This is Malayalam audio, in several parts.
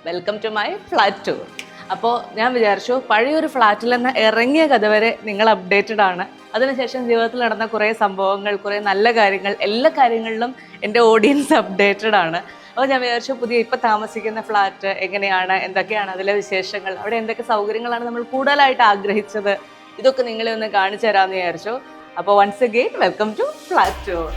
Welcome to my flat tour. അപ്പോൾ ഞാൻ വിചാരിച്ചു പഴയൊരു ഫ്ലാറ്റിൽ നിന്ന് ഇറങ്ങിയ കഥ വരെ നിങ്ങൾ അപ്ഡേറ്റഡ് ആണ്. അതിനുശേഷം ജീവിതത്തിൽ നടന്ന കുറേ സംഭവങ്ങൾ, കുറേ നല്ല കാര്യങ്ങൾ, എല്ലാ കാര്യങ്ങളിലും എൻ്റെ ഓഡിയൻസ് അപ്ഡേറ്റഡ് ആണ്. അപ്പോൾ ഞാൻ വിചാരിച്ചു പുതിയ ഇപ്പോൾ താമസിക്കുന്ന ഫ്ലാറ്റ് എങ്ങനെയാണ്, എന്തൊക്കെയാണ് അതിലെ വിശേഷങ്ങൾ, അവിടെ എന്തൊക്കെ സൗകര്യങ്ങളാണ് നമ്മൾ കൂടുതലായിട്ട് ആഗ്രഹിച്ചത്, ഇതൊക്കെ നിങ്ങളെ ഒന്ന് കാണിച്ചു തരാമെന്ന് വിചാരിച്ചു. അപ്പോൾ once again welcome to flat tour.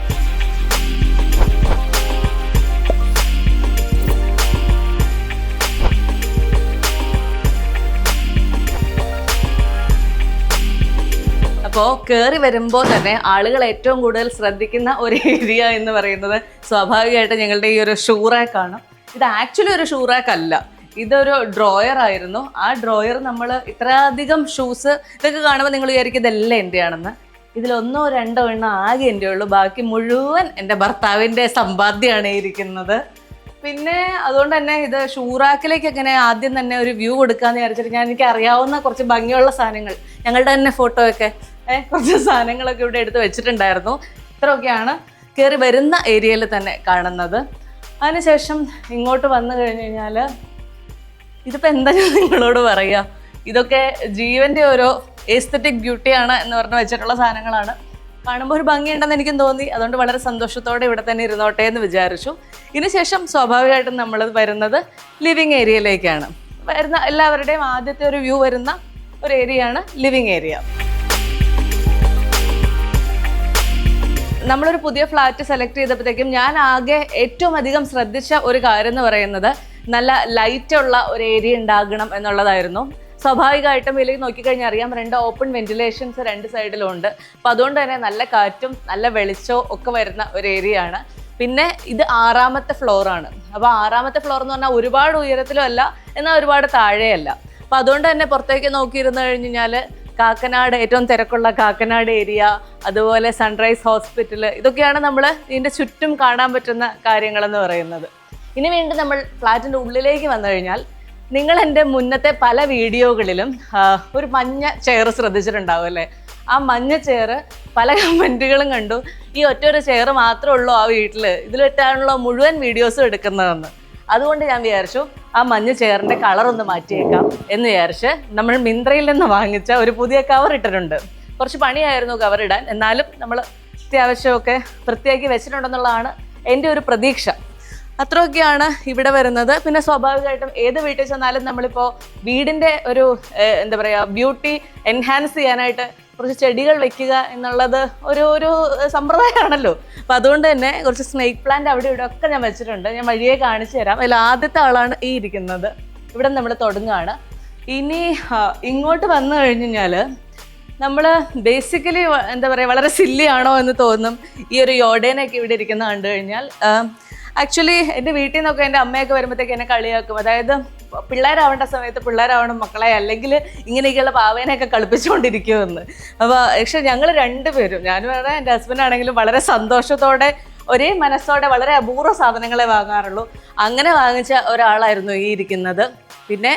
അപ്പോൾ കയറി വരുമ്പോൾ തന്നെ ആളുകൾ ഏറ്റവും കൂടുതൽ ശ്രദ്ധിക്കുന്ന ഒരു ഏരിയ എന്ന് പറയുന്നത് സ്വാഭാവികമായിട്ട് ഞങ്ങളുടെ ഈ ഒരു ഷൂ റാക്കാണ്. ഇത് ആക്ച്വലി ഒരു ഷൂ റാക്ക് അല്ല, ഇതൊരു ഡ്രോയർ ആയിരുന്നു. ആ ഡ്രോയർ നമ്മൾ ഇത്രയധികം ഷൂസ് ഇതൊക്കെ കാണുമ്പോൾ നിങ്ങൾ വിചാരിക്കും ഇതെല്ലാം എൻ്റെ ആണെന്ന്. ഇതിലൊന്നോ രണ്ടോ എണ്ണം ആകെ എൻ്റെ ഉള്ളൂ, ബാക്കി മുഴുവൻ എൻ്റെ ഭർത്താവിൻ്റെ സമ്പാദ്യമാണ് ഇരിക്കുന്നത്. പിന്നെ അതുകൊണ്ട് തന്നെ ഇത് ഷൂറാക്കിലേക്ക് എങ്ങനെ ആദ്യം തന്നെ ഒരു വ്യൂ കൊടുക്കാമെന്ന് വിചാരിച്ചിട്ട് എനിക്ക് അറിയാവുന്ന കുറച്ച് ഭംഗിയുള്ള സാധനങ്ങൾ, ഞങ്ങളുടെ തന്നെ ഫോട്ടോ ഒക്കെ കുറച്ച് സാധനങ്ങളൊക്കെ ഇവിടെ എടുത്ത് വെച്ചിട്ടുണ്ടായിരുന്നു. ഇത്രയൊക്കെയാണ് കയറി വരുന്ന ഏരിയയിൽ തന്നെ കാണുന്നത്. അതിനുശേഷം ഇങ്ങോട്ട് വന്നു കഴിഞ്ഞ് കഴിഞ്ഞാൽ ഇതിപ്പോൾ എന്താ ഞാൻ നിങ്ങളോട് പറയുക, ഇതൊക്കെ ജീവൻ്റെ ഒരു എസ്തെറ്റിക് ബ്യൂട്ടിയാണ് എന്ന് പറഞ്ഞ് വെച്ചിട്ടുള്ള സാധനങ്ങളാണ്. കാണുമ്പോൾ ഒരു ഭംഗിയുണ്ടെന്ന് എനിക്കും തോന്നി. അതുകൊണ്ട് വളരെ സന്തോഷത്തോടെ ഇവിടെ തന്നെ ഇരുന്നോട്ടെ എന്ന് വിചാരിച്ചു. ഇതിനുശേഷം സ്വാഭാവികമായിട്ടും നമ്മൾ വരുന്നത് ലിവിങ് ഏരിയയിലേക്കാണ്. വരുന്ന എല്ലാവരുടെയും ആദ്യത്തെ ഒരു വ്യൂ വരുന്ന ഒരു ഏരിയയാണ് ലിവിങ് ഏരിയ. നമ്മളൊരു പുതിയ ഫ്ലാറ്റ് സെലക്ട് ചെയ്തപ്പോഴത്തേക്കും ഞാൻ ആകെ ഏറ്റവും അധികം ശ്രദ്ധിച്ച ഒരു കാര്യം എന്ന് പറയുന്നത് നല്ല ലൈറ്റുള്ള ഒരു ഏരിയ ഉണ്ടാകണം എന്നുള്ളതായിരുന്നു. സ്വാഭാവികമായിട്ടും ഇതിലേക്ക് നോക്കിക്കഴിഞ്ഞാൽ അറിയാം, 2 ഓപ്പൺ വെന്റിലേഷൻസ് 2 സൈഡിലും ഉണ്ട്. അപ്പം അതുകൊണ്ട് തന്നെ നല്ല കാറ്റും നല്ല വെളിച്ചവും ഒക്കെ വരുന്ന ഒരു ഏരിയ ആണ്. പിന്നെ ഇത് 6ാമത്തെ ഫ്ലോറാണ്. അപ്പോൾ 6ാമത്തെ ഫ്ലോർ എന്ന് പറഞ്ഞാൽ ഒരുപാട് ഉയരത്തിലും അല്ല, എന്നാൽ ഒരുപാട് താഴെയല്ല. അപ്പം അതുകൊണ്ട് തന്നെ പുറത്തേക്ക് നോക്കിയിരുന്നു കഴിഞ്ഞ് കഴിഞ്ഞാൽ കാക്കനാട്, ഏറ്റവും തിരക്കുള്ള കാക്കനാട് ഏരിയ, അതുപോലെ സൺറൈസ് ഹോസ്പിറ്റൽ, ഇതൊക്കെയാണ് നമ്മൾ ഇതിൻ്റെ ചുറ്റും കാണാൻ പറ്റുന്ന കാര്യങ്ങളെന്ന് പറയുന്നത്. ഇനി വീണ്ടും നമ്മൾ ഫ്ലാറ്റിൻ്റെ ഉള്ളിലേക്ക് വന്നു കഴിഞ്ഞാൽ നിങ്ങൾ എൻ്റെ മുന്നത്തെ പല വീഡിയോകളിലും ഒരു മഞ്ഞ ചെയർ ശ്രദ്ധിച്ചിട്ടുണ്ടാവും അല്ലേ? ആ മഞ്ഞ ചെയർ പല കമൻറ്റുകളും കണ്ടു, ഈ ഒറ്റൊരു ചെയർ മാത്രമേ ഉള്ളൂ ആ വീട്ടിൽ, ഇതിലിട്ടാണല്ലോ മുഴുവൻ വീഡിയോസും എടുക്കുന്നതെന്ന്. അതുകൊണ്ട് ഞാൻ വിചാരിച്ചു ആ മഞ്ഞ ചെയറിൻ്റെ കളറൊന്ന് മാറ്റിയേക്കാം എന്ന് വിചാരിച്ച് നമ്മൾ മിന്ത്രയിൽ നിന്ന് വാങ്ങിച്ച ഒരു പുതിയ കവർ ഇട്ടിട്ടുണ്ട്. കുറച്ച് പണിയായിരുന്നു കവർ ഇടാൻ, എന്നാലും നമ്മൾ അത്യാവശ്യമൊക്കെ വൃത്തിയാക്കി വെച്ചിട്ടുണ്ടെന്നുള്ളതാണ് എൻ്റെ ഒരു പ്രതീക്ഷ. അത്രയൊക്കെയാണ് ഇവിടെ വരുന്നത്. പിന്നെ സ്വാഭാവികമായിട്ടും ഏത് വീട്ടിൽ ചെന്നാലും നമ്മളിപ്പോൾ വീടിൻ്റെ ഒരു എന്താ പറയുക, ബ്യൂട്ടി എൻഹാൻസ് ചെയ്യാനായിട്ട് കുറച്ച് ചെടികൾ വെക്കുക എന്നുള്ളത് ഒരു സമ്പ്രദായമാണല്ലോ. അപ്പോൾ അതുകൊണ്ട് തന്നെ കുറച്ച് സ്നേക്ക് പ്ലാന്റ് അവിടെ ഇവിടെ ഒക്കെ ഞാൻ വെച്ചിട്ടുണ്ട്. ഞാൻ വഴിയെ കാണിച്ചു തരാം. അതിൽ ആദ്യത്തെ ആളാണ് ഈ ഇരിക്കുന്നത്. ഇവിടെ നമ്മൾ തുടങ്ങുകയാണ്. ഇനി ഇങ്ങോട്ട് വന്നു കഴിഞ്ഞ് കഴിഞ്ഞാൽ നമ്മൾ ബേസിക്കലി എന്താ പറയുക, വളരെ സില്ലി ആണോ എന്ന് തോന്നും ഈ ഒരു യോഡേനൊക്കെ ഇവിടെ ഇരിക്കുന്ന കണ്ടു കഴിഞ്ഞാൽ. ആക്ച്വലി എൻ്റെ വീട്ടിൽ നിന്നൊക്കെ എൻ്റെ അമ്മയൊക്കെ വരുമ്പോഴത്തേക്ക് എന്നെ കളിയാക്കും. അതായത് പിള്ളേരാവേണ്ട സമയത്ത് പിള്ളേരാവണം മക്കളെ, അല്ലെങ്കിൽ ഇങ്ങനെയൊക്കെയുള്ള പാവേനെയൊക്കെ കളിപ്പിച്ചുകൊണ്ടിരിക്കുമെന്ന്. അപ്പോൾ പക്ഷെ ഞങ്ങൾ രണ്ടുപേരും, ഞാനും വേണം എൻ്റെ ഹസ്ബൻഡാണെങ്കിലും വളരെ സന്തോഷത്തോടെ ഒരേ മനസ്സോടെ വളരെ അപൂർവ സാധനങ്ങളെ വാങ്ങാറുള്ളൂ. അങ്ങനെ വാങ്ങിച്ച ഒരാളായിരുന്നു ഈ ഇരിക്കുന്നത്. പിന്നെ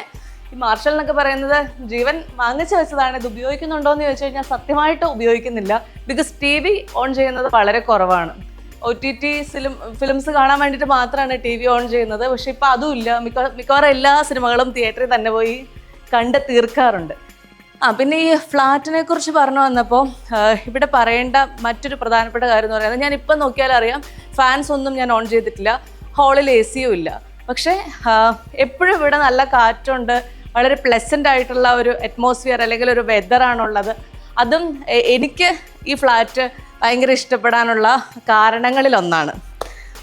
ഈ മാർഷൽ എന്നൊക്കെ പറയുന്നത് ജീവൻ വാങ്ങിച്ചു വെച്ചതാണ്. ഇത് ഉപയോഗിക്കുന്നുണ്ടോ എന്ന് ചോദിച്ചു കഴിഞ്ഞാൽ സത്യമായിട്ട് ഉപയോഗിക്കുന്നില്ല. ബിക്കോസ് TV ഓൺ ചെയ്യുന്നത് വളരെ കുറവാണ്. OTT ഫിലിംസ് കാണാൻ വേണ്ടിയിട്ട് മാത്രമാണ് TV ഓൺ ചെയ്യുന്നത്. പക്ഷെ ഇപ്പം അതുമില്ല. മിക്കവാറും എല്ലാ സിനിമകളും തിയേറ്ററിൽ തന്നെ പോയി കണ്ട് തീർക്കാറുണ്ട്. പിന്നെ ഈ ഫ്ലാറ്റിനെ കുറിച്ച് പറഞ്ഞു വന്നപ്പോൾ ഇവിടെ പറയേണ്ട മറ്റൊരു പ്രധാനപ്പെട്ട കാര്യം എന്ന് പറയുന്നത്, ഞാൻ ഇപ്പം നോക്കിയാലും അറിയാം ഫാൻസ് ഒന്നും ഞാൻ ഓൺ ചെയ്തിട്ടില്ല, ഹാളിൽ AC യും ഇല്ല. പക്ഷേ എപ്പോഴും ഇവിടെ നല്ല കാറ്റുണ്ട്, വളരെ പ്ലസൻ്റ് ആയിട്ടുള്ള ഒരു അറ്റ്മോസ്ഫിയർ അല്ലെങ്കിൽ ഒരു വെതറാണുള്ളത്. അതും എനിക്ക് ഈ ഫ്ലാറ്റ് ഭയങ്കര ഇഷ്ടപ്പെടാനുള്ള കാരണങ്ങളിലൊന്നാണ്.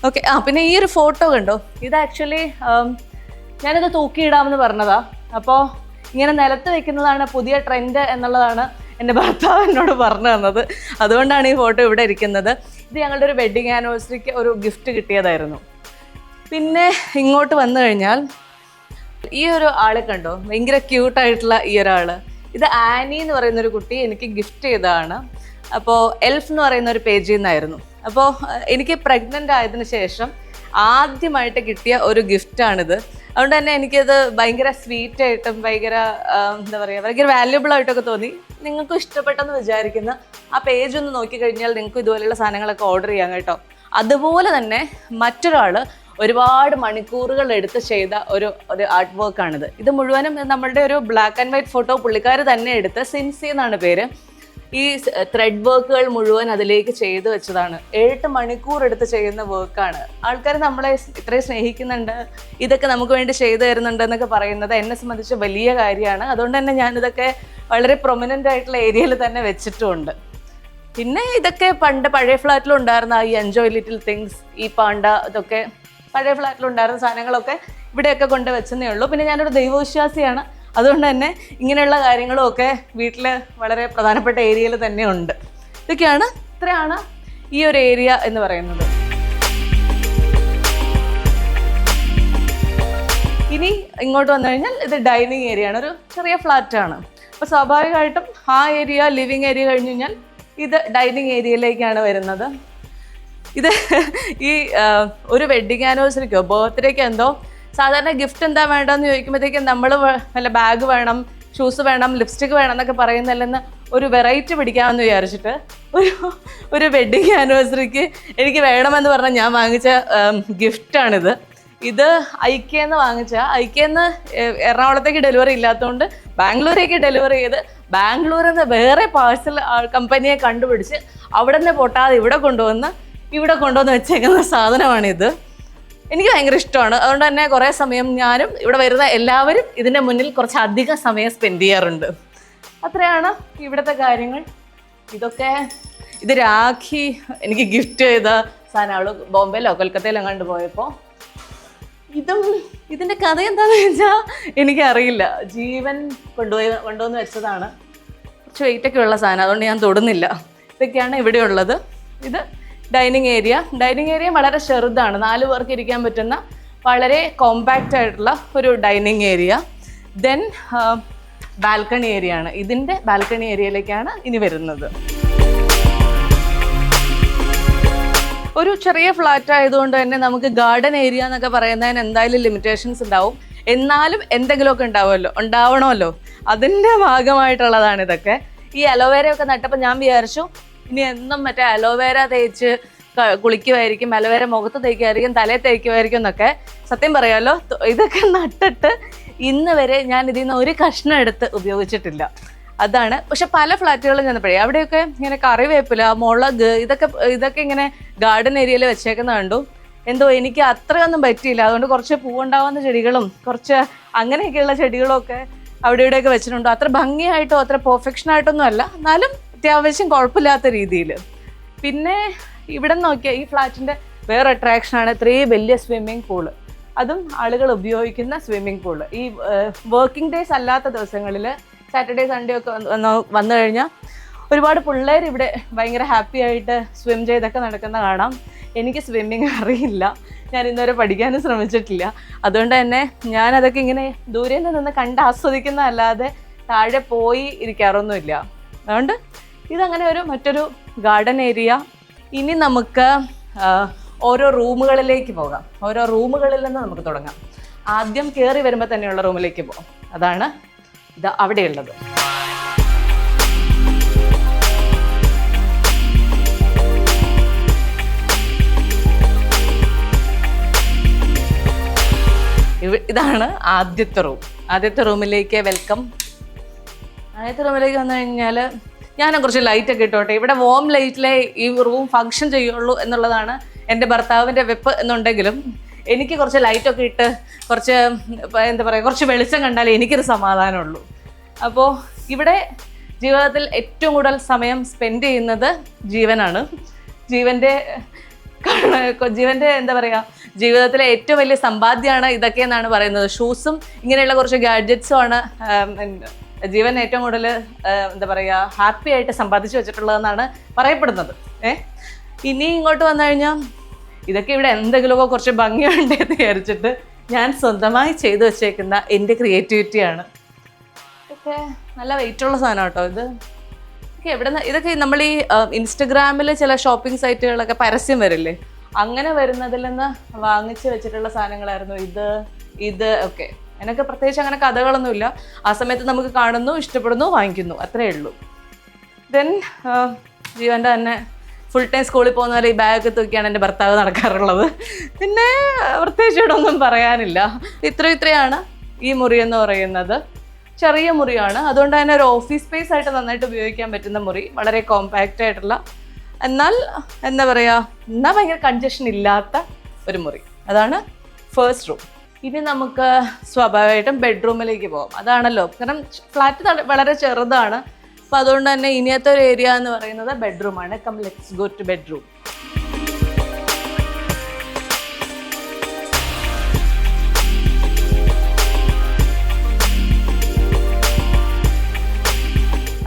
ഓക്കെ, പിന്നെ ഈ ഒരു ഫോട്ടോ കണ്ടോ, ഇത് ആക്ച്വലി ഞാനിത് തൂക്കിയിടാമെന്ന് പറഞ്ഞതാണ്. അപ്പോൾ ഇങ്ങനെ നിലത്ത് വെക്കുന്നതാണ് പുതിയ ട്രെൻഡ് എന്നുള്ളതാണ് എൻ്റെ ഭർത്താവ് എന്നോട് പറഞ്ഞു തന്നത്. അതുകൊണ്ടാണ് ഈ ഫോട്ടോ ഇവിടെ ഇരിക്കുന്നത്. ഇത് ഞങ്ങളുടെ ഒരു വെഡ്ഡിങ് ആനിവേഴ്സറിക്ക് ഒരു ഗിഫ്റ്റ് കിട്ടിയതായിരുന്നു. പിന്നെ ഇങ്ങോട്ട് വന്നു കഴിഞ്ഞാൽ ഈ ഒരു ആളെ കണ്ടോ, ഭയങ്കര ക്യൂട്ടായിട്ടുള്ള ഈ ഒരാൾ. ഇത് ആനി എന്ന് പറയുന്നൊരു കുട്ടി എനിക്ക് ഗിഫ്റ്റ് ചെയ്തതാണ്. അപ്പോൾ എൽഫ് എന്ന് പറയുന്ന ഒരു പേജിൽ നിന്നായിരുന്നു. അപ്പോൾ എനിക്ക് പ്രഗ്നൻ്റ് ആയതിനു ശേഷം ആദ്യമായിട്ട് കിട്ടിയ ഒരു ഗിഫ്റ്റാണിത്. അതുകൊണ്ട് തന്നെ എനിക്കത് ഭയങ്കര സ്വീറ്റായിട്ടും ഭയങ്കര എന്താ പറയുക, ഭയങ്കര വാല്യുബിൾ ആയിട്ടൊക്കെ തോന്നി. നിങ്ങൾക്കും ഇഷ്ടപ്പെട്ടെന്ന് വിചാരിക്കുന്ന ആ പേജ് ഒന്ന് നോക്കിക്കഴിഞ്ഞാൽ നിങ്ങൾക്ക് ഇതുപോലെയുള്ള സാധനങ്ങളൊക്കെ ഓർഡർ ചെയ്യാം കേട്ടോ. അതുപോലെ തന്നെ മറ്റൊരാൾ ഒരുപാട് മണിക്കൂറുകൾ എടുത്ത് ചെയ്ത ഒരു ആർട്ട് വർക്കാണിത്. ഇത് മുഴുവനും നമ്മളുടെ ഒരു ബ്ലാക്ക് ആൻഡ് വൈറ്റ് ഫോട്ടോ പുള്ളിക്കാർ തന്നെ എടുത്ത് സിൻസി എന്നാണ് പേര്. ഈ ത്രെഡ് വർക്കുകൾ മുഴുവൻ അതിലേക്ക് ചെയ്തു വെച്ചതാണ്. 8 മണിക്കൂർ എടുത്ത് ചെയ്യുന്ന വർക്കാണ്. ആൾക്കാർ നമ്മളെ ഇത്രയും സ്നേഹിക്കുന്നുണ്ട്, ഇതൊക്കെ നമുക്ക് വേണ്ടി ചെയ്തു തരുന്നുണ്ട് എന്നൊക്കെ പറയുന്നത് എന്നെ സംബന്ധിച്ച് വലിയ കാര്യമാണ്. അതുകൊണ്ട് തന്നെ ഞാനിതൊക്കെ വളരെ പ്രൊമിനൻ്റ് ആയിട്ടുള്ള ഏരിയയിൽ തന്നെ വെച്ചിട്ടുമുണ്ട്. പിന്നെ ഇതൊക്കെ പഴയ ഫ്ലാറ്റിലുണ്ടായിരുന്ന ഈ എൻജോയ് ലിറ്റിൽ തിങ്സ്, ഈ പാണ്ട, ഇതൊക്കെ പഴയ ഫ്ലാറ്റിലുണ്ടായിരുന്ന സാധനങ്ങളൊക്കെ ഇവിടെയൊക്കെ കൊണ്ട് വെച്ചതേ ഉള്ളൂ. പിന്നെ ഞാനൊരു ദൈവവിശ്വാസിയാണ്, അതുകൊണ്ട് തന്നെ ഇങ്ങനെയുള്ള കാര്യങ്ങളും ഒക്കെ വീട്ടിൽ വളരെ പ്രധാനപ്പെട്ട ഏരിയയിൽ തന്നെ ഉണ്ട്. ഇത്രയാണ് ഈ ഒരു ഏരിയ എന്ന് പറയുന്നത്. ഇനി ഇങ്ങോട്ട് വന്നു കഴിഞ്ഞാൽ ഇത് ഡൈനിങ് ഏരിയ ആണ്. ഒരു ചെറിയ ഫ്ലാറ്റാണ്. അപ്പോൾ സ്വാഭാവികമായിട്ടും ആ ഏരിയ ലിവിങ് ഏരിയ കഴിഞ്ഞ് കഴിഞ്ഞാൽ ഇത് ഡൈനിങ് ഏരിയയിലേക്കാണ് വരുന്നത്. ഇത് ഈ ഒരു വെഡ്ഡിങ് ആനിവേഴ്സറിക്കോ ബർത്ത്ഡേക്കോ എന്തോ സാധാരണ ഗിഫ്റ്റ് എന്താ വേണ്ടതെന്ന് ചോദിക്കുമ്പോഴത്തേക്കും നമ്മൾ വല്ല ബാഗ് വേണം, ഷൂസ് വേണം, ലിപ്സ്റ്റിക്ക് വേണം എന്നൊക്കെ പറയുന്നല്ലെന്ന് ഒരു വെറൈറ്റി പിടിക്കാമെന്ന് വിചാരിച്ചിട്ട് ഒരു വെഡ്ഡിങ് ആനിവേഴ്സറിക്ക് എനിക്ക് വേണമെന്ന് പറഞ്ഞാൽ ഞാൻ വാങ്ങിച്ച ഗിഫ്റ്റാണിത്. ഇത് ഐക്യെന്ന് ഐക്യെന്ന് എറണാകുളത്തേക്ക് ഡെലിവറി ഇല്ലാത്തതുകൊണ്ട് ബാംഗ്ലൂരേക്ക് ഡെലിവറി ചെയ്ത് ബാംഗ്ലൂരിൽ നിന്ന് വേറെ പാഴ്സൽ കമ്പനിയെ കണ്ടുപിടിച്ച് അവിടെ നിന്ന് പൊട്ടാതെ ഇവിടെ കൊണ്ടുവന്ന് വെച്ചേക്കുന്ന സാധനമാണിത്. എനിക്ക് ഭയങ്കര ഇഷ്ടമാണ്. അതുകൊണ്ട് തന്നെ കുറേ സമയം ഞാനും ഇവിടെ വരുന്ന എല്ലാവരും ഇതിൻ്റെ മുന്നിൽ കുറച്ച് അധികം സമയം സ്പെൻഡ് ചെയ്യാറുണ്ട്. അത്രയാണ് ഇവിടുത്തെ കാര്യങ്ങൾ. ഇത് രാഖി എനിക്ക് ഗിഫ്റ്റ് ചെയ്ത സാധനമാണ്. ബോംബെയിലോ കൊൽക്കത്തയിലോ കണ്ടു പോയപ്പോൾ. ഇതിൻ്റെ കഥ എന്താണെന്ന് വെച്ചാൽ എനിക്കറിയില്ല. ജീവൻ കൊണ്ടുവന്ന് വെച്ചതാണ്. കുറച്ച് വെയിറ്റൊക്കെ ഉള്ള സാധനം, അതുകൊണ്ട് ഞാൻ തൊടുന്നില്ല. ഇതൊക്കെയാണ് ഇവിടെ ഉള്ളത്. ഇത് ഡൈനിങ് ഏരിയ വളരെ ചെറുതാണ്. 4 പേർക്ക് ഇരിക്കാൻ പറ്റുന്ന വളരെ കോമ്പാക്റ്റ് ആയിട്ടുള്ള ഒരു dining area. Then balcony area ആണ്. ഇതിൻ്റെ ബാൽക്കണി ഏരിയയിലേക്കാണ് ഇനി വരുന്നത്. ഒരു ചെറിയ ഫ്ലാറ്റ് ആയതുകൊണ്ട് തന്നെ നമുക്ക് ഗാർഡൻ ഏരിയ എന്നൊക്കെ പറയുന്നതിന് എന്തായാലും ലിമിറ്റേഷൻസ് ഉണ്ടാവും. എന്നാലും എന്തെങ്കിലുമൊക്കെ ഉണ്ടാവണമല്ലോ. അതിൻ്റെ ഭാഗമായിട്ടുള്ളതാണ് ഇതൊക്കെ. ഈ അലോവേരയൊക്കെ നട്ടപ്പോൾ ഞാൻ വിചാരിച്ചു ഇനി എന്നും മറ്റേ അലോവേര തേച്ച് കുളിക്കുമായിരിക്കും, അലോവേര മുഖത്ത് തേക്കുമായിരിക്കും, തലയിൽ തേക്കുമായിരിക്കും എന്നൊക്കെ. സത്യം പറയാമല്ലോ, ഇതൊക്കെ നട്ടിട്ട് ഇന്ന് വരെ ഞാൻ ഇതിൽ നിന്ന് ഒരു കഷ്ണം എടുത്ത് ഉപയോഗിച്ചിട്ടില്ല. അതാണ്. പക്ഷെ പല ഫ്ലാറ്റുകളും ചെന്നപ്പോഴേ അവിടെയൊക്കെ ഇങ്ങനെ കറിവേപ്പില, മുളക്, ഇതൊക്കെ ഇങ്ങനെ ഗാർഡൻ ഏരിയയിൽ വെച്ചേക്കുന്ന കണ്ടു. എന്തോ എനിക്ക് അത്രയൊന്നും പറ്റിയില്ല. അതുകൊണ്ട് കുറച്ച് പൂവുണ്ടാവുന്ന ചെടികളും കുറച്ച് അങ്ങനെയൊക്കെയുള്ള ചെടികളും ഒക്കെ അവിടെ ഇവിടെയൊക്കെ വെച്ചിട്ടുണ്ടോ. അത്ര ഭംഗിയായിട്ടോ അത്ര പെർഫെക്ഷനായിട്ടൊന്നും അല്ല, എന്നാലും അത്യാവശ്യം കുഴപ്പമില്ലാത്ത രീതിയിൽ. പിന്നെ ഇവിടെ നോക്കിയാൽ ഈ ഫ്ലാറ്റിൻ്റെ വേറെ അട്രാക്ഷനാണ് ഇത്രയും വലിയ സ്വിമ്മിംഗ് പൂള്. അതും ആളുകൾ ഉപയോഗിക്കുന്ന സ്വിമ്മിംഗ് പൂള്. ഈ വർക്കിംഗ് ഡേയ്സ് അല്ലാത്ത ദിവസങ്ങളിൽ സാറ്റർഡേ സൺഡേ ഒക്കെ വന്നു കഴിഞ്ഞാൽ ഒരുപാട് പിള്ളേർ ഇവിടെ ഭയങ്കര ഹാപ്പി ആയിട്ട് സ്വിം ചെയ്തൊക്കെ നടക്കുന്ന കാണാം. എനിക്ക് സ്വിമ്മിങ് അറിയില്ല, ഞാൻ ഇന്നുവരെ പഠിക്കാനും ശ്രമിച്ചിട്ടില്ല. അതുകൊണ്ട് തന്നെ ഞാനതൊക്കെ ഇങ്ങനെ ദൂരെ നിന്ന് കണ്ട് ആസ്വദിക്കുന്നതല്ലാതെ താഴെ പോയി ഇരിക്കാറൊന്നുമില്ല. അതുകൊണ്ട് ഇതങ്ങനെ മറ്റൊരു ഗാർഡൻ ഏരിയ. ഇനി നമുക്ക് ഓരോ റൂമുകളിലേക്ക് പോകാം. ഓരോ റൂമുകളിൽ നിന്ന് നമുക്ക് തുടങ്ങാം. ആദ്യം കയറി വരുമ്പോൾ തന്നെയുള്ള റൂമിലേക്ക് പോകാം. അതാണ് ഇത് അവിടെയുള്ളത്. ഇതാണ് ആദ്യത്തെ റൂം. ആദ്യത്തെ റൂമിലേക്ക് വെൽക്കം. ആദ്യത്തെ റൂമിലേക്ക് വന്നു കഴിഞ്ഞാൽ ഞാൻ കുറച്ച് ലൈറ്റൊക്കെ ഇട്ടോട്ടെ. ഇവിടെ വോം ലൈറ്റിലെ ഈ റൂം ഫങ്ഷൻ ചെയ്യുള്ളൂ എന്നുള്ളതാണ് എൻ്റെ ഭർത്താവിൻ്റെ വെപ്പ് എന്നുണ്ടെങ്കിലും എനിക്ക് കുറച്ച് ലൈറ്റൊക്കെ ഇട്ട് കുറച്ച് എന്താ പറയുക, കുറച്ച് വെളിച്ചം കണ്ടാലേ എനിക്കൊരു സമാധാനമുള്ളൂ. അപ്പോൾ ഇവിടെ ജീവിതത്തിൽ ഏറ്റവും കൂടുതൽ സമയം സ്പെൻഡ് ചെയ്യുന്നത് ജീവനാണ്. ജീവൻ്റെ എന്താ പറയുക, ജീവിതത്തിലെ ഏറ്റവും വലിയ സമ്പാദ്യമാണ് ഇതൊക്കെ എന്നാണ് പറയുന്നത്. ഷൂസും ഇങ്ങനെയുള്ള കുറച്ച് ഗാഡ്ജറ്റ്സും ആണ് ജീവൻ ഏറ്റവും കൂടുതൽ എന്താ പറയുക ഹാപ്പി ആയിട്ട് സമ്പാദിച്ചു വെച്ചിട്ടുള്ളതെന്നാണ് പറയപ്പെടുന്നത്. ഇനി ഇങ്ങോട്ട് വന്നു കഴിഞ്ഞാൽ ഇതൊക്കെ ഇവിടെ എന്തെങ്കിലുമൊക്കെ കുറച്ച് ഭംഗിയുണ്ടെന്ന് വിചാരിച്ചിട്ട് ഞാൻ സ്വന്തമായി ചെയ്തു വെച്ചേക്കുന്ന എൻ്റെ ക്രിയേറ്റിവിറ്റിയാണ്. ഇതൊക്കെ നല്ല വെയിറ്റുള്ള സാധനം കേട്ടോ. ഇതൊക്കെ നമ്മൾ ഈ ഇൻസ്റ്റഗ്രാമിൽ ചില ഷോപ്പിംഗ് സൈറ്റുകളൊക്കെ പരസ്യം വരില്ലേ, അങ്ങനെ വരുന്നതിൽ നിന്ന് വാങ്ങിച്ച് വെച്ചിട്ടുള്ള സാധനങ്ങളായിരുന്നു ഇത് ഒക്കെ. അതിനൊക്കെ പ്രത്യേകിച്ച് അങ്ങനെ കഥകളൊന്നുമില്ല. ആ സമയത്ത് നമുക്ക് കാണുന്നു, ഇഷ്ടപ്പെടുന്നു, വാങ്ങിക്കുന്നു, അത്രയേ ഉള്ളൂ. ദെൻ ജീവൻ്റെ തന്നെ ഫുൾ ടൈം സ്കൂളിൽ പോകുന്നവരെ ഈ ബാഗൊക്കെ തൂക്കിയാണ് എൻ്റെ ഭർത്താവ് നടക്കാറുള്ളത്. പിന്നെ പ്രത്യേകിച്ച് ഇവിടെ ഒന്നും പറയാനില്ല. ഇത്രയാണ് ഈ മുറി എന്ന് പറയുന്നത്. ചെറിയ മുറിയാണ്, അതുകൊണ്ട് തന്നെ ഒരു ഓഫീസ് സ്പേസ് ആയിട്ട് നന്നായിട്ട് ഉപയോഗിക്കാൻ പറ്റുന്ന മുറി. വളരെ കോമ്പാക്റ്റ് ആയിട്ടുള്ള, എന്നാൽ എന്താ പറയുക, എന്നാൽ ഭയങ്കര കൺജഷൻ ഇല്ലാത്ത ഒരു മുറി. അതാണ് ഫസ്റ്റ് റൂം. ഇനി നമുക്ക് സ്വാഭാവികമായിട്ടും ബെഡ്റൂമിലേക്ക് പോകാം. അതാണല്ലോ, കാരണം ഫ്ലാറ്റ് വളരെ ചെറുതാണ്. അപ്പോൾ അതുകൊണ്ട് തന്നെ ഇനിയത്തെ ഒരു ഏരിയ എന്ന് പറയുന്നത് ബെഡ്റൂമാണ്. Come let's go to bedroom.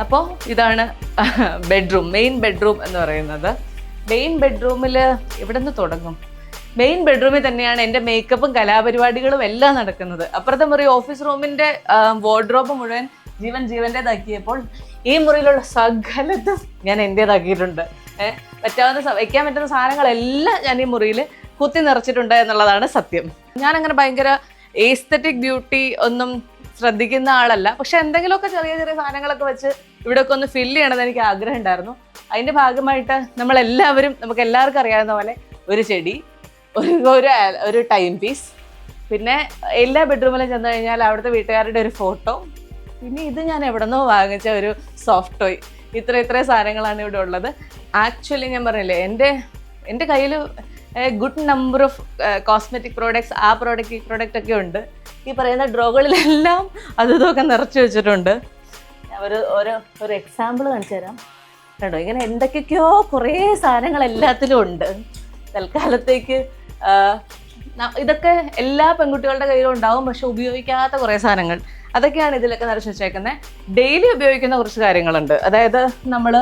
അപ്പോൾ ഇതാണ് ബെഡ്റൂം, മെയിൻ ബെഡ്റൂം എന്ന് പറയുന്നത്. മെയിൻ ബെഡ്റൂമിൽ എവിടെ നിന്ന് തുടങ്ങും? മെയിൻ ബെഡ്റൂമിൽ തന്നെയാണ് എൻ്റെ മേക്കപ്പും കലാപരിപാടികളും എല്ലാം നടക്കുന്നത്. അപ്പുറത്തെ മുറി ഓഫീസ് റൂമിൻ്റെ വാർഡ്രോബ് മുഴുവൻ ജീവൻ്റേതാക്കിയപ്പോൾ ഈ മുറിയിലുള്ള സകലതും ഞാൻ എൻ്റേതാക്കിയിട്ടുണ്ട്. വയ്ക്കാൻ പറ്റുന്ന സാധനങ്ങളെല്ലാം ഞാൻ ഈ മുറിയിൽ കുത്തി നിറച്ചിട്ടുണ്ട് എന്നുള്ളതാണ് സത്യം. ഞാനങ്ങനെ ഭയങ്കര എസ്തെറ്റിക് ബ്യൂട്ടി ഒന്നും ശ്രദ്ധിക്കുന്ന ആളല്ല. പക്ഷെ എന്തെങ്കിലുമൊക്കെ ചെറിയ ചെറിയ സാധനങ്ങളൊക്കെ വെച്ച് ഇവിടെയൊക്കെ ഒന്ന് ഫില്ല് ചെയ്യണമെന്ന് എനിക്ക് ആഗ്രഹം ഉണ്ടായിരുന്നു. അതിൻ്റെ ഭാഗമായിട്ട് നമുക്ക് എല്ലാവർക്കും അറിയാവുന്ന പോലെ ഒരു ചെടി, ഒരു ടൈം പീസ്, പിന്നെ എല്ലാ ബെഡ്റൂമിലും ചെന്ന് കഴിഞ്ഞാൽ അവിടുത്തെ വീട്ടുകാരുടെ ഒരു ഫോട്ടോ, പിന്നെ ഇത് ഞാൻ എവിടെ നിന്നോ വാങ്ങിച്ച ഒരു സോഫ്റ്റ് ടോയ്. ഇത്ര സാധനങ്ങളാണ് ഇവിടെ ഉള്ളത്. ആക്ച്വലി ഞാൻ പറഞ്ഞില്ലേ, എൻ്റെ കയ്യിൽ good number of cosmetic products, ആ പ്രോഡക്റ്റ് ഈ പ്രോഡക്റ്റ് ഒക്കെ ഉണ്ട്. ഈ പറയുന്ന ഡ്രോകളിലെല്ലാം ഇതൊക്കെ നിറച്ച് വെച്ചിട്ടുണ്ട്. ഞാൻ ഒരു എക്സാമ്പിൾ കാണിച്ചു തരാം. കേട്ടോ, ഇങ്ങനെ എന്തൊക്കെയൊക്കെയോ കുറേ സാധനങ്ങൾ എല്ലാത്തിലും ഉണ്ട്. തൽക്കാലത്തേക്ക് ഇതൊക്കെ എല്ലാ പെൺകുട്ടികളുടെ കയ്യിലും ഉണ്ടാവും, പക്ഷെ ഉപയോഗിക്കാത്ത കുറേ സാധനങ്ങൾ, അതൊക്കെയാണ് ഇതിലൊക്കെ നിറച്ച് വെച്ചേക്കുന്നത്. ഡെയിലി ഉപയോഗിക്കുന്ന കുറച്ച് കാര്യങ്ങളുണ്ട്. അതായത് നമ്മൾ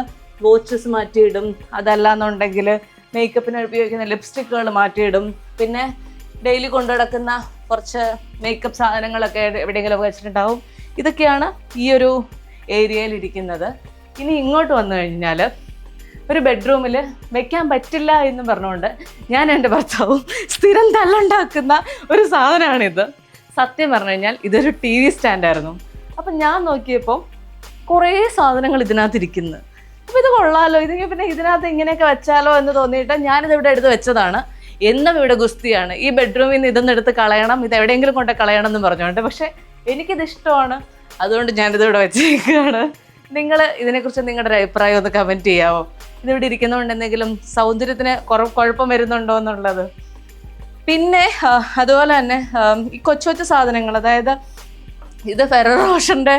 വാച്ചസ് മാറ്റിയിടും, അതല്ലാന്നുണ്ടെങ്കിൽ മേക്കപ്പിന് ഉപയോഗിക്കുന്ന ലിപ്സ്റ്റിക്കുകൾ മാറ്റിയിടും, പിന്നെ ഡെയിലി കൊണ്ടു നടക്കുന്ന കുറച്ച് മേക്കപ്പ് സാധനങ്ങളൊക്കെ എവിടെയെങ്കിലും വെച്ചിട്ടുണ്ടാവും. ഇതൊക്കെയാണ് ഈ ഒരു ഏരിയയിൽ ഇരിക്കുന്നത്. ഇനി ഇങ്ങോട്ട് വന്നു കഴിഞ്ഞാൽ ഒരു ബെഡ്റൂമിൽ വെക്കാൻ പറ്റില്ല എന്ന് പറഞ്ഞുകൊണ്ട് ഞാൻ എൻ്റെ ഭർത്താവും സ്ഥിരം തല്ലുണ്ടാക്കുന്ന ഒരു സാധനമാണിത്. സത്യം പറഞ്ഞു കഴിഞ്ഞാൽ ഇതൊരു TV സ്റ്റാൻഡായിരുന്നു. അപ്പം ഞാൻ നോക്കിയപ്പോൾ കുറേ സാധനങ്ങൾ ഇതിനകത്തിരിക്കുന്നു. അപ്പോൾ ഇത് കൊള്ളാമല്ലോ, പിന്നെ ഇതിനകത്ത് ഇങ്ങനെയൊക്കെ വെച്ചാലോ എന്ന് തോന്നിയിട്ട് ഞാനിതിവിടെ എടുത്ത് വെച്ചതാണ്. എന്നും ഇവിടെ ഗുസ്തിയാണ്, ഈ ബെഡ്റൂമിൽ നിന്ന് ഇതൊന്നും എടുത്ത് കളയണം, ഇത് എവിടെയെങ്കിലും കൊണ്ട് കളയണം എന്ന് പറഞ്ഞുകൊണ്ട്. പക്ഷേ എനിക്കിത് ഇഷ്ടമാണ്, അതുകൊണ്ട് ഞാനിതിവിടെ വെച്ചേക്കുകയാണ്. നിങ്ങൾ ഇതിനെക്കുറിച്ച് നിങ്ങളുടെ ഒരു അഭിപ്രായം ഒന്ന് കമൻറ്റ് ചെയ്യാമോ? ഇതിവിടെ ഇരിക്കുന്നതുകൊണ്ട് എന്തെങ്കിലും സൗന്ദര്യത്തിന് കുഴപ്പം വരുന്നുണ്ടോ എന്നുള്ളത്. പിന്നെ അതുപോലെ തന്നെ ഈ കൊച്ചു സാധനങ്ങൾ, അതായത് ഇത് ഫെറോ റോഷറിൻ്റെ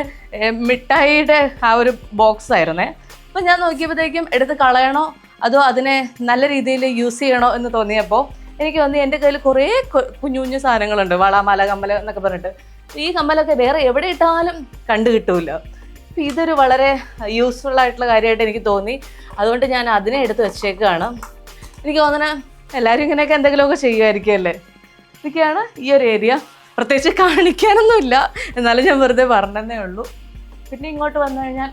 മിഠായിയുടെ ആ ഒരു ബോക്സ് ആയിരുന്നേ. അപ്പം ഞാൻ നോക്കിയപ്പോഴത്തേക്കും എടുത്ത് കളയണോ അതോ അതിനെ നല്ല രീതിയിൽ യൂസ് ചെയ്യണോ എന്ന് തോന്നിയപ്പോൾ എനിക്ക് തോന്നി എൻ്റെ കയ്യിൽ കുറേ കുഞ്ഞു സാധനങ്ങളുണ്ട്, വള, മാല, കമ്മൽ എന്നൊക്കെ പറഞ്ഞിട്ട്. ഈ കമ്മലൊക്കെ വേറെ എവിടെ ഇട്ടാലും കണ്ടു കിട്ടൂല. അപ്പം ഇതൊരു വളരെ യൂസ്ഫുൾ ആയിട്ടുള്ള കാര്യമായിട്ട് എനിക്ക് തോന്നി. അതുകൊണ്ട് ഞാൻ അതിനെ എടുത്ത് വെച്ചേക്കാണ്. എനിക്ക് തോന്നുന്നത് എല്ലാവരും ഇങ്ങനെയൊക്കെ എന്തെങ്കിലുമൊക്കെ ചെയ്യുമായിരിക്കുമല്ലേ. ഇതൊക്കെയാണ് ഈ ഒരു ഏരിയ. പ്രത്യേകിച്ച് കാണിക്കാനൊന്നുമില്ല, എന്നാലും ഞാൻ വെറുതെ പറഞ്ഞതേ ഉള്ളൂ. പിന്നെ ഇങ്ങോട്ട് വന്നു കഴിഞ്ഞാൽ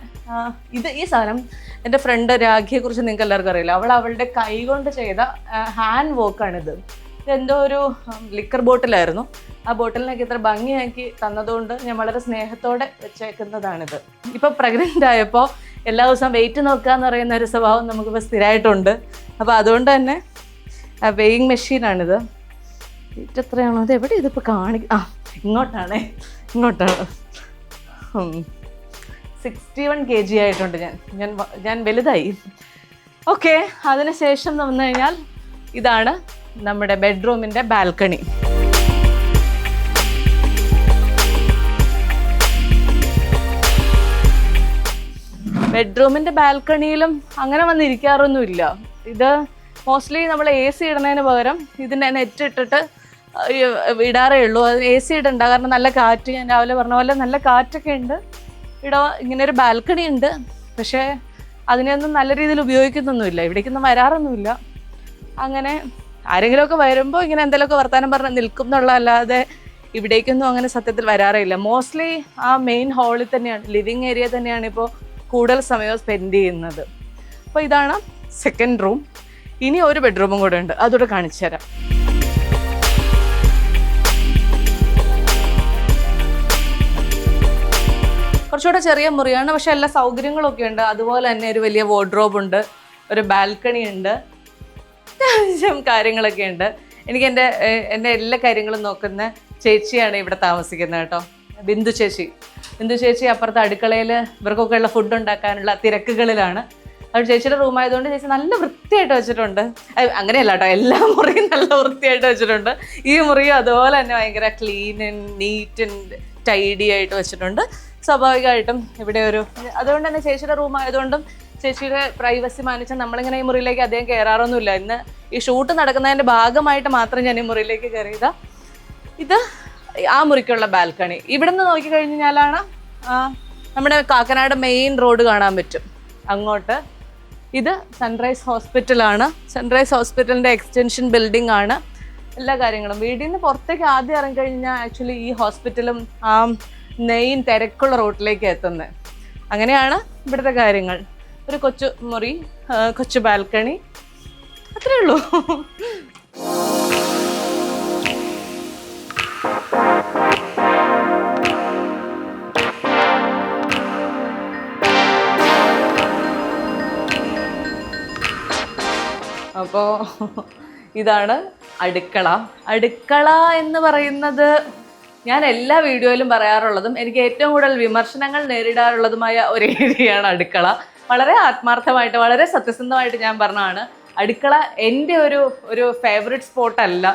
ഈ സാധനം എൻ്റെ ഫ്രണ്ട് രാഖിയെക്കുറിച്ച് നിങ്ങൾക്ക് എല്ലാവർക്കും അറിയില്ല. അവളുടെ കൈ കൊണ്ട് ചെയ്ത ഹാൻഡ് വർക്കാണിത്. ഇതെന്തോ ഒരു ലിക്കർ ബോട്ടിലായിരുന്നു. ആ ബോട്ടിലിനൊക്കെ ഇത്ര ഭംഗിയാക്കി തന്നതുകൊണ്ട് ഞാൻ വളരെ സ്നേഹത്തോടെ വെച്ചേക്കുന്നതാണിത്. ഇപ്പോൾ പ്രഗ്നൻ്റ് ആയപ്പോൾ എല്ലാ ദിവസവും വെയിറ്റ് നോക്കുക എന്ന് പറയുന്ന ഒരു സ്വഭാവം നമുക്കിപ്പോൾ സ്ഥിരമായിട്ടുണ്ട്. അപ്പോൾ അതുകൊണ്ട് തന്നെ വെയിങ് മെഷീനാണിത്. വെയിറ്റ് എത്രയാണോ അത് എവിടെ ഇതിപ്പോൾ ഇങ്ങോട്ടാണ് 61 kg ആയിട്ടുണ്ട്. ഞാൻ വലുതായി. ഓക്കെ, അതിനുശേഷം വന്നു കഴിഞ്ഞാൽ ഇതാണ് നമ്മുടെ ബെഡ്റൂമിൻ്റെ ബാൽക്കണി. ബെഡ്റൂമിൻ്റെ ബാൽക്കണിയിലും അങ്ങനെ വന്നിരിക്കാറൊന്നുമില്ല. ഇത് മോസ്റ്റ്ലി നമ്മൾ AC ഇടുന്നതിന് പകരം ഇതിൻ്റെ നെറ്റ് ഇട്ടിട്ട് ഇടാറേ ഉള്ളൂ. അതിന് AC ഇടണ്ട, കാരണം നല്ല കാറ്റ്, ഞാൻ രാവിലെ പറഞ്ഞ പോലെ നല്ല കാറ്റൊക്കെ ഉണ്ട്. ഇങ്ങനെ ഒരു ബാൽക്കണി ഉണ്ട്, പക്ഷേ അതിനെയൊന്നും നല്ല രീതിയിൽ ഉപയോഗിക്കുന്നൊന്നുമില്ല. ഇവിടേക്കൊന്നും വരാറൊന്നുമില്ല. അങ്ങനെ ആരെങ്കിലുമൊക്കെ വരുമ്പോൾ ഇങ്ങനെ എന്തെങ്കിലുമൊക്കെ വർത്തമാനം പറഞ്ഞ് നിൽക്കും എന്നുള്ളതല്ലാതെ ഇവിടേക്കൊന്നും അങ്ങനെ സത്യത്തിൽ വരാറില്ല. മോസ്റ്റ്ലി ആ മെയിൻ ഹാളിൽ തന്നെയാണ്, ലിവിങ് ഏരിയ തന്നെയാണ് ഇപ്പോൾ കൂടുതൽ സമയം സ്പെൻഡ് ചെയ്യുന്നത്. അപ്പോൾ ഇതാണ് സെക്കൻഡ് റൂം. ഇനി ഒരു ബെഡ്റൂമും കൂടെ ഉണ്ട്, അതോടെ കാണിച്ചു തരാം. കുറച്ചുകൂടെ ചെറിയ മുറിയാണ്, പക്ഷെ എല്ലാ സൗകര്യങ്ങളൊക്കെ ഉണ്ട്. അതുപോലെ തന്നെ ഒരു വലിയ വാർഡ്രോബ് ഉണ്ട്, ഒരു ബാൽക്കണി ഉണ്ട്, അത്യാവശ്യം കാര്യങ്ങളൊക്കെ ഉണ്ട്. എനിക്ക് എൻ്റെ എല്ലാ കാര്യങ്ങളും നോക്കുന്ന ചേച്ചിയാണ് ഇവിടെ താമസിക്കുന്നത് കേട്ടോ, ബിന്ദു ചേച്ചി അപ്പുറത്തെ അടുക്കളയിൽ ഇവർക്കൊക്കെ ഉള്ള ഫുഡ് ഉണ്ടാക്കാനുള്ള തിരക്കുകളിലാണ്. അത് ചേച്ചിയുടെ റൂമായതുകൊണ്ട് ചേച്ചി നല്ല വൃത്തിയായിട്ട് വെച്ചിട്ടുണ്ട്. അങ്ങനെയല്ല കേട്ടോ, എല്ലാ മുറിയും നല്ല വൃത്തിയായിട്ട് വെച്ചിട്ടുണ്ട്. ഈ മുറിയും അതുപോലെ തന്നെ ഭയങ്കര clean and neat and tidy ആയിട്ട് വെച്ചിട്ടുണ്ട്. സ്വാഭാവികമായിട്ടും ഇവിടെ അതുകൊണ്ട് തന്നെ ചേച്ചിയുടെ റൂമായതുകൊണ്ടും ചേച്ചിയുടെ പ്രൈവസി മാനിച്ച് നമ്മളിങ്ങനെ ഈ മുറിയിലേക്ക് അധികം കയറാറൊന്നുമില്ല. ഇന്ന് ഈ ഷൂട്ട് നടക്കുന്നതിൻ്റെ ഭാഗമായിട്ട് മാത്രം ഞാൻ ഈ മുറിയിലേക്ക് കയറിയതാ. ഇത് ആ മുറിക്കുള്ള ബാൽക്കണി. ഇവിടെ നിന്ന് നോക്കിക്കഴിഞ്ഞാലാണ് നമ്മുടെ കാക്കനാട് മെയിൻ റോഡ് കാണാൻ പറ്റും അങ്ങോട്ട്. ഇത് സൺറൈസ് ഹോസ്പിറ്റലാണ്. സൺറൈസ് ഹോസ്പിറ്റലിൻ്റെ എക്സ്റ്റൻഷൻ ബിൽഡിംഗ് ആണ്. എല്ലാ കാര്യങ്ങളും വീട്ടിൽ നിന്ന് പുറത്തേക്ക് ആദ്യം ഇറങ്ങിക്കഴിഞ്ഞാൽ ആക്ച്വലി ഈ ഹോസ്പിറ്റലും ആ മെയിൻ തിരക്കുള്ള റോഡിലേക്ക് എത്തുന്നത്. അങ്ങനെയാണ് ഇവിടുത്തെ കാര്യങ്ങൾ. ഒരു കൊച്ചു മുറി, കൊച്ചു ബാൽക്കണി, അത്രേ ഉള്ളൂ. അപ്പോൾ ഇതാണ് അടുക്കള. അടുക്കള എന്ന് പറയുന്നത് ഞാൻ എല്ലാ വീഡിയോയിലും പറയാറുള്ളതും എനിക്ക് ഏറ്റവും കൂടുതൽ വിമർശനങ്ങൾ നേരിടാറുള്ളതുമായ ഒരു ഏരിയയാണ് അടുക്കള. വളരെ ആത്മാർത്ഥമായിട്ട് വളരെ സത്യസന്ധമായിട്ട് ഞാൻ പറഞ്ഞതാണ്, അടുക്കള എൻ്റെ ഒരു ഫേവറേറ്റ് സ്പോട്ടല്ല.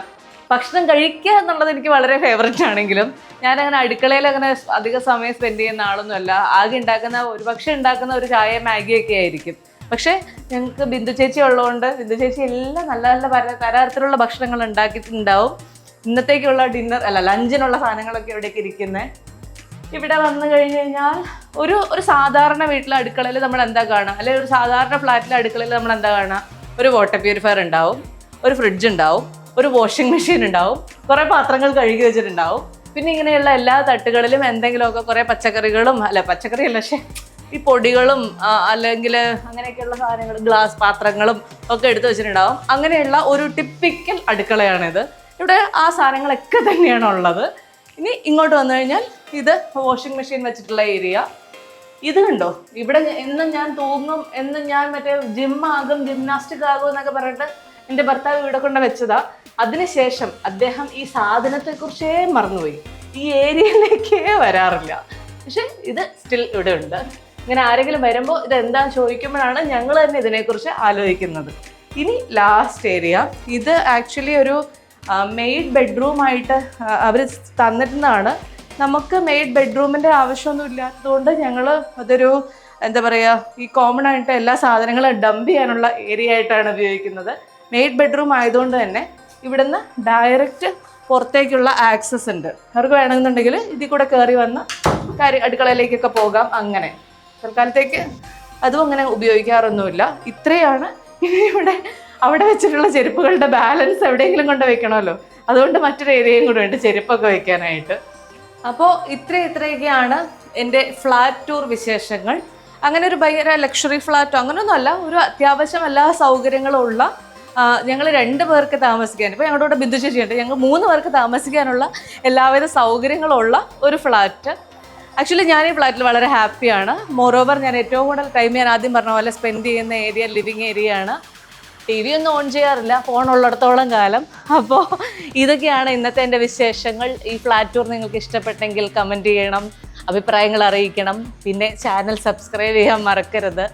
ഭക്ഷണം കഴിക്കുക എന്നുള്ളത് എനിക്ക് വളരെ ഫേവറേറ്റ് ആണെങ്കിലും ഞാനങ്ങനെ അടുക്കളയിൽ അങ്ങനെ അധിക സമയം സ്പെൻഡ് ചെയ്യുന്ന ആളൊന്നുമല്ല. ആകെ ഉണ്ടാക്കുന്ന ഒരു ചായ മാഗിയൊക്കെ ആയിരിക്കും. പക്ഷേ ഞങ്ങൾക്ക് ബിന്ദു ചേച്ചി ഉള്ളതുകൊണ്ട് ബിന്ദു ചേച്ചി എല്ലാം നല്ല നല്ല പലതരത്തിലുള്ള ഭക്ഷണങ്ങൾ ഉണ്ടാക്കിയിട്ടുണ്ടാവും. ഇന്നത്തേക്കുള്ള ലഞ്ചിനുള്ള സാധനങ്ങളൊക്കെ ഇവിടേക്ക് ഇരിക്കുന്നത്. ഇവിടെ വന്നു കഴിഞ്ഞ് കഴിഞ്ഞാൽ ഒരു സാധാരണ വീട്ടിലെ അടുക്കളയിൽ നമ്മൾ എന്താ കാണുക, അല്ലെങ്കിൽ ഒരു സാധാരണ ഫ്ലാറ്റിലെ അടുക്കളയിൽ നമ്മൾ എന്താ കാണുക? ഒരു വാട്ടർ പ്യൂരിഫയർ ഉണ്ടാവും, ഒരു ഫ്രിഡ്ജ് ഉണ്ടാവും, ഒരു വാഷിംഗ് മെഷീൻ ഉണ്ടാവും, കുറേ പാത്രങ്ങൾ കഴുകി വെച്ചിട്ടുണ്ടാവും. പിന്നെ ഇങ്ങനെയുള്ള എല്ലാ തട്ടുകളിലും എന്തെങ്കിലുമൊക്കെ കുറേ പച്ചക്കറിയല്ല പക്ഷേ ഈ പൊടികളും അല്ലെങ്കിൽ അങ്ങനെയൊക്കെയുള്ള സാധനങ്ങൾ, ഗ്ലാസ് പാത്രങ്ങളും ഒക്കെ എടുത്തു വെച്ചിട്ടുണ്ടാവും. അങ്ങനെയുള്ള ഒരു ടിപ്പിക്കൽ അടുക്കളയാണിത്. ഇവിടെ ആ സാധനങ്ങളൊക്കെ തന്നെയാണ് ഉള്ളത്. ഇനി ഇങ്ങോട്ട് വന്നു കഴിഞ്ഞാൽ ഇത് വാഷിംഗ് മെഷീൻ വെച്ചിട്ടുള്ള ഏരിയ. ഇത് കണ്ടോ, ഇവിടെ എന്നും ഞാൻ തൂങ്ങും, എന്നും ഞാൻ മറ്റേ ജിംനാസ്റ്റിക് ആകും എന്നൊക്കെ പറഞ്ഞിട്ട് എൻ്റെ ഭർത്താവ് ഇവിടെ കൊണ്ട് വെച്ചതാ. അതിനുശേഷം അദ്ദേഹം ഈ സാധനത്തെക്കുറിച്ചേ മറന്നുപോയി, ഈ ഏരിയയിലേക്കേ വരാറില്ല. പക്ഷെ ഇത് സ്റ്റിൽ ഇവിടെ ഉണ്ട്. ഇങ്ങനെ ആരെങ്കിലും വരുമ്പോൾ ഇതെന്താന്ന് ചോദിക്കുമ്പോഴാണ് ഞങ്ങൾ തന്നെ ഇതിനെക്കുറിച്ച് ആലോചിക്കുന്നത്. ഇനി ലാസ്റ്റ് ഏരിയ, ഇത് ആക്ച്വലി ഒരു മെയ്ഡ് ബെഡ്റൂമായിട്ട് അവർ തന്നിരുന്നതാണ്. നമുക്ക് മെയ്ഡ് ബെഡ്റൂമിൻ്റെ ആവശ്യമൊന്നും ഇല്ലാത്തതുകൊണ്ട് ഞങ്ങൾ അതൊരു എന്താ പറയുക, ഈ കോമൺ ആയിട്ട് എല്ലാ സാധനങ്ങളും ഡംപ് ചെയ്യാനുള്ള ഏരിയ ആയിട്ടാണ് ഉപയോഗിക്കുന്നത്. മെയ്ഡ് ബെഡ്റൂം ആയതുകൊണ്ട് തന്നെ ഇവിടുന്ന് ഡയറക്റ്റ് പുറത്തേക്കുള്ള ആക്സസ് ഉണ്ട്. അവർക്ക് വേണമെന്നുണ്ടെങ്കിൽ ഇതിൽ കൂടെ കയറി വന്ന് അടുക്കളയിലേക്കൊക്കെ പോകാം. അങ്ങനെ തൽക്കാലത്തേക്ക് അതും അങ്ങനെ ഉപയോഗിക്കാറൊന്നുമില്ല. ഇത്രയാണ് ഇവിടെ. അവിടെ വെച്ചിട്ടുള്ള ചെരുപ്പുകളുടെ ബാലൻസ് എവിടെയെങ്കിലും കൊണ്ട് വെക്കണമല്ലോ, അതുകൊണ്ട് മറ്റൊരു ഏരിയയും കൂടെ ഉണ്ട് ചെരുപ്പൊക്കെ വെക്കാനായിട്ട്. അപ്പോൾ ഇത്രയൊക്കെയാണ് എൻ്റെ ഫ്ലാറ്റ് ടൂർ വിശേഷങ്ങൾ. അങ്ങനെ ഒരു ഭയങ്കര ലക്ഷറി ഫ്ലാറ്റോ അങ്ങനെയൊന്നുമല്ല, ഒരു അത്യാവശ്യം എല്ലാ സൗകര്യങ്ങളും ഉള്ള, ഞങ്ങൾ 2 പേർക്ക് താമസിക്കാൻ, ഇപ്പോൾ ഞങ്ങളുടെ കൂടെ ബിന്ദു ചേച്ചിയുണ്ട്, ഞങ്ങൾ 3 പേർക്ക് താമസിക്കാനുള്ള എല്ലാവിധ സൗകര്യങ്ങളുള്ള ഒരു ഫ്ലാറ്റ്. ആക്ച്വലി ഞാൻ ഈ ഫ്ലാറ്റിൽ വളരെ ഹാപ്പിയാണ്. മോറോവർ ഞാൻ ഏറ്റവും കൂടുതൽ ടൈം ഞാൻ ആദ്യം പറഞ്ഞ പോലെ സ്പെൻഡ് ചെയ്യുന്ന ഏരിയ ലിവിങ് ഏരിയയാണ്. TV ഒന്നും ഓൺ ചെയ്യാറില്ല, ഫോൺ ഉള്ളിടത്തോളം കാലം. അപ്പോൾ ഇതൊക്കെയാണ് ഇന്നത്തെ എൻ്റെ വിശേഷങ്ങൾ. ഈ ഫ്ലാറ്റ് ടൂർ നിങ്ങൾക്ക് ഇഷ്ടപ്പെട്ടെങ്കിൽ കമൻറ്റ് ചെയ്യണം, അഭിപ്രായങ്ങൾ അറിയിക്കണം. പിന്നെ ചാനൽ സബ്സ്ക്രൈബ് ചെയ്യാൻ മറക്കരുത്.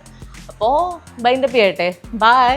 അപ്പോൾ ബൈൻഡപ്പ് ചെയ്യട്ടെ. ബൈ.